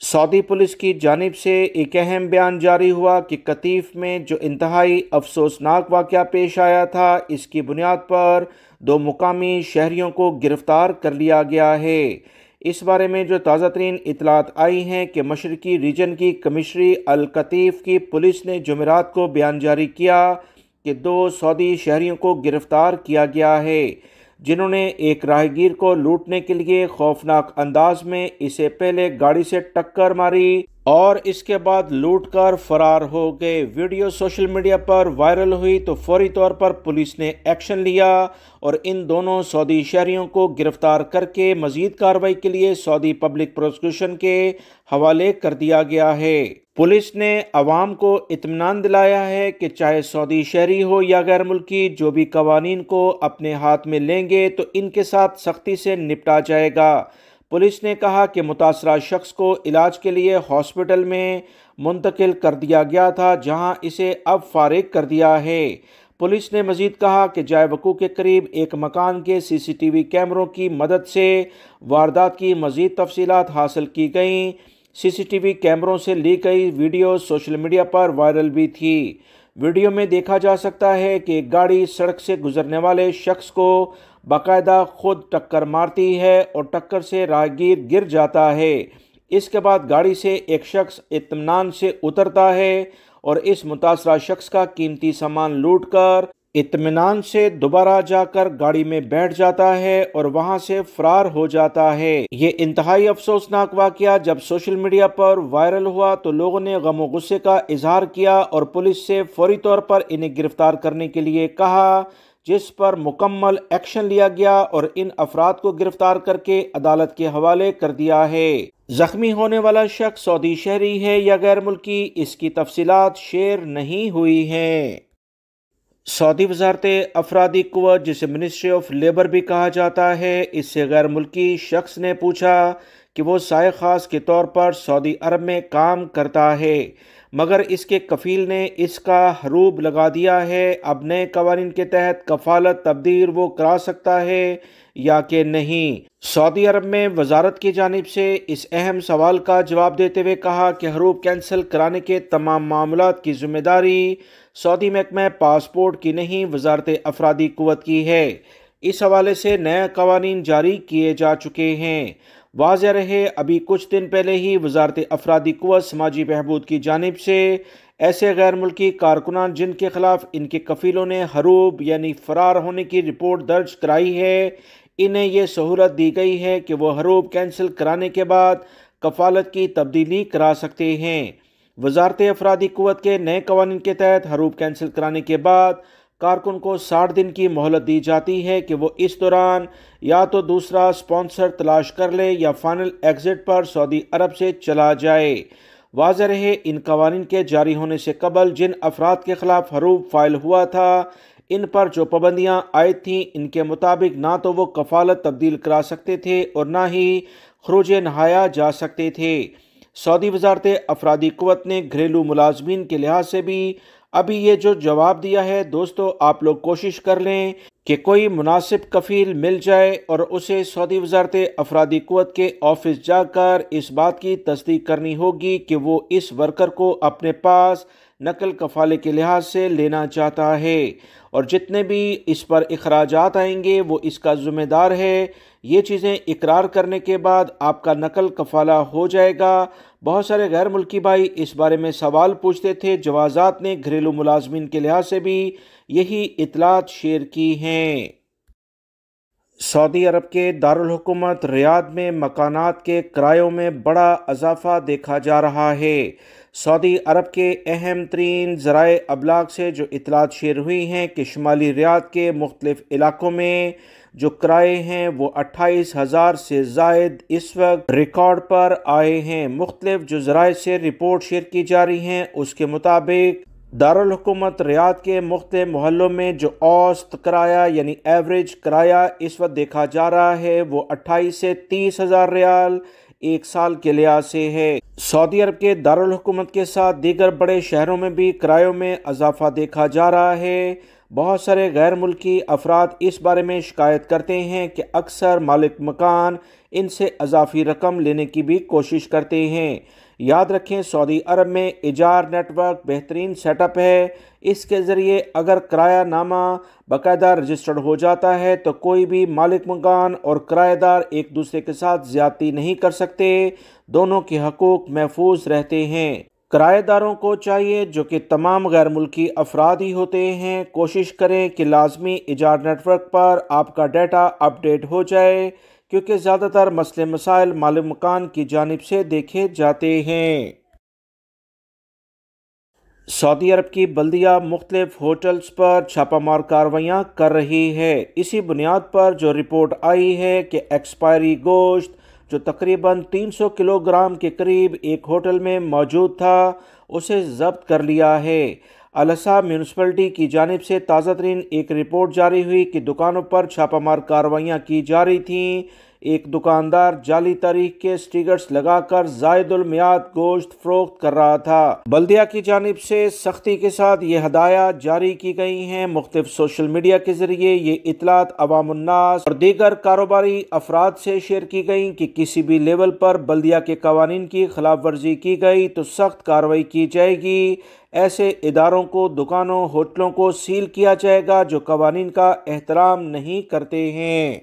سعودی police کی جانب سے ایک اہم بیان جاری ہوا کہ قطیف میں جو انتہائی افسوسناک واقعہ پیش آیا تھا، اس کی بنیاد پر 2 مقامی شہریوں کو گرفتار کر لیا گیا ہے۔ اس بارے میں جو تازہ ترین اطلاعات آئی ہیں کہ مشرقی ریجن کی کمشنری القطیف کی پولیس نے جمعرات کو بیان جاری کیا کہ 2 سعودی شہریوں کو گرفتار کیا گیا ہے، جنہوں نے ایک راہگیر کو لوٹنے کے لیے خوفناک انداز میں اسے پہلے گاڑی سے ٹکر ماری اور اس کے بعد لوٹ کر فرار ہو گئے۔ ویڈیو سوشل میڈیا پر وائرل ہوئی تو فوری طور پر پولیس نے ایکشن لیا اور ان دونوں سعودی شہریوں کو گرفتار کر کے مزید کارروائی کے لیے سعودی پبلک پروسیکیوشن کے حوالے کر دیا گیا ہے۔ پولیس نے عوام کو اطمینان دلایا ہے کہ چاہے سعودی شہری ہو یا غیر ملکی، جو بھی قوانین کو اپنے ہاتھ میں لیں گے تو ان کے ساتھ سختی سے نپٹا جائے گا۔ پولیس نے کہا کہ متاثرہ شخص کو علاج کے لیے ہاسپٹل میں منتقل کر دیا گیا تھا، جہاں اسے اب فارغ کر دیا ہے۔ پولیس نے مزید کہا کہ جائے وقوع کے قریب ایک مکان کے سی سی ٹی وی کیمروں کی مدد سے واردات کی مزید تفصیلات حاصل کی گئیں۔ سی سی ٹی وی کیمروں سے لی گئی ویڈیو سوشل میڈیا پر وائرل بھی تھی۔ ویڈیو میں دیکھا جا سکتا ہے کہ ایک گاڑی سڑک سے گزرنے والے شخص کو باقاعدہ خود ٹکر مارتی ہے اور ٹکر سے راہگیر گر جاتا ہے۔ اس کے بعد گاڑی سے ایک شخص اطمینان سے اترتا ہے اور اس متاثرہ شخص کا قیمتی سامان لوٹ کر اطمینان سے دوبارہ جا کر گاڑی میں بیٹھ جاتا ہے اور وہاں سے فرار ہو جاتا ہے۔ یہ انتہائی افسوسناک واقعہ جب سوشل میڈیا پر وائرل ہوا تو لوگوں نے غم و غصے کا اظہار کیا اور پولیس سے فوری طور پر انہیں گرفتار کرنے کے لیے کہا، جس پر مکمل ایکشن لیا گیا اور ان افراد کو گرفتار کر کے عدالت کے حوالے کر دیا ہے۔ زخمی ہونے والا شخص سعودی شہری ہے یا غیر ملکی، اس کی تفصیلات شیئر نہیں ہوئی ہیں۔ سعودی وزارت افرادی قوت، جسے منسٹری آف لیبر بھی کہا جاتا ہے، اس سے غیر ملکی شخص نے پوچھا کہ وہ سائے خاص کے طور پر سعودی عرب میں کام کرتا ہے، مگر اس کے کفیل نے اس کا حروب لگا دیا ہے۔ اب نئے قوانین کے تحت کفالت تبدیل وہ کرا سکتا ہے یا کہ نہیں؟ سعودی عرب میں وزارت کی جانب سے اس اہم سوال کا جواب دیتے ہوئے کہا کہ حروب کینسل کرانے کے تمام معاملات کی ذمہ داری سعودی محکمہ پاسپورٹ کی نہیں، وزارت افرادی قوت کی ہے۔ اس حوالے سے نئے قوانین جاری کیے جا چکے ہیں۔ واضح رہے، ابھی کچھ دن پہلے ہی وزارت افرادی قوت سماجی بہبود کی جانب سے ایسے غیر ملکی کارکنان جن کے خلاف ان کے کفیلوں نے حروب یعنی فرار ہونے کی رپورٹ درج کرائی ہے، انہیں یہ سہولت دی گئی ہے کہ وہ حروب کینسل کرانے کے بعد کفالت کی تبدیلی کرا سکتے ہیں۔ وزارت افرادی قوت کے نئے قوانین کے تحت حروب کینسل کرانے کے بعد کارکن کو 60 دن کی مہلت دی جاتی ہے کہ وہ اس دوران یا تو دوسرا اسپانسر تلاش کر لے یا فائنل ایگزٹ پر سعودی عرب سے چلا جائے۔ واضح رہے، ان قوانین کے جاری ہونے سے قبل جن افراد کے خلاف حروب فائل ہوا تھا، ان پر جو پابندیاں عائد تھیں، ان کے مطابق نہ تو وہ کفالت تبدیل کرا سکتے تھے اور نہ ہی خروج نہایا جا سکتے تھے۔ سعودی وزارت افرادی قوت نے گھریلو ملازمین کے لحاظ سے بھی ابھی یہ جو جواب دیا ہے، دوستو آپ لوگ کوشش کر لیں کہ کوئی مناسب کفیل مل جائے اور اسے سعودی وزارت افرادی قوت کے آفس جا کر اس بات کی تصدیق کرنی ہوگی کہ وہ اس ورکر کو اپنے پاس نقل کفالے کے لحاظ سے لینا چاہتا ہے، اور جتنے بھی اس پر اخراجات آئیں گے وہ اس کا ذمہ دار ہے۔ یہ چیزیں اقرار کرنے کے بعد آپ کا نقل کفالہ ہو جائے گا۔ بہت سارے غیر ملکی بھائی اس بارے میں سوال پوچھتے تھے۔ جوازات نے گھریلو ملازمین کے لحاظ سے بھی یہی اطلاعات شیئر کی ہیں۔ سعودی عرب کے دارالحکومت ریاض میں مکانات کے کرایوں میں بڑا اضافہ دیکھا جا رہا ہے۔ سعودی عرب کے اہم ترین ذرائع ابلاغ سے جو اطلاعات شیئر ہوئی ہیں کہ شمالی ریاض کے مختلف علاقوں میں جو کرائے ہیں وہ 28,000 سے زائد اس وقت ریکارڈ پر آئے ہیں۔ مختلف جو ذرائع سے رپورٹ شیئر کی جا رہی ہیں اس کے مطابق دارالحکومت ریاض کے مختلف محلوں میں جو اوسط کرایہ یعنی ایوریج کرایہ اس وقت دیکھا جا رہا ہے وہ 28 سے 30,000 ریال ایک سال کے لحاظ سے ہے۔ سعودی عرب کے دارالحکومت کے ساتھ دیگر بڑے شہروں میں بھی کرایوں میں اضافہ دیکھا جا رہا ہے۔ بہت سارے غیر ملکی افراد اس بارے میں شکایت کرتے ہیں کہ اکثر مالک مکان ان سے اضافی رقم لینے کی بھی کوشش کرتے ہیں۔ یاد رکھیں، سعودی عرب میں ایجار نیٹ ورک بہترین سیٹ اپ ہے۔ اس کے ذریعے اگر کرایہ نامہ باقاعدہ رجسٹرڈ ہو جاتا ہے تو کوئی بھی مالک مکان اور کرایہ دار ایک دوسرے کے ساتھ زیادتی نہیں کر سکتے، دونوں کے حقوق محفوظ رہتے ہیں۔ کرایہ داروں کو چاہیے، جو کہ تمام غیر ملکی افراد ہی ہوتے ہیں، کوشش کریں کہ لازمی ایجار نیٹ ورک پر آپ کا ڈیٹا اپ ڈیٹ ہو جائے، کیونکہ زیادہ تر مسئلے مسائل مالک مکان کی جانب سے دیکھے جاتے ہیں۔ سعودی عرب کی بلدیہ مختلف ہوٹلز پر چھاپہ مار کارروائیاں کر رہی ہے۔ اسی بنیاد پر جو رپورٹ آئی ہے کہ ایکسپائری گوشت جو تقریباً 300 کلو گرام کے قریب ایک ہوٹل میں موجود تھا، اسے ضبط کر لیا ہے۔ الاسا میونسپلٹی کی جانب سے تازہ ترین ایک رپورٹ جاری ہوئی کہ دکانوں پر چھاپہ مار کارروائیاں کی جا رہی تھیں۔ ایک دکاندار جعلی تاریخ کے سٹیکرز لگا کر زائد المیعاد گوشت فروخت کر رہا تھا۔ بلدیہ کی جانب سے سختی کے ساتھ یہ ہدایات جاری کی گئی ہیں۔ مختلف سوشل میڈیا کے ذریعے یہ اطلاعات عوام الناس اور دیگر کاروباری افراد سے شیئر کی گئیں کہ کسی بھی لیول پر بلدیہ کے قوانین کی خلاف ورزی کی گئی تو سخت کارروائی کی جائے گی۔ ایسے اداروں کو، دکانوں، ہوٹلوں کو سیل کیا جائے گا جو قوانین کا احترام نہیں کرتے ہیں۔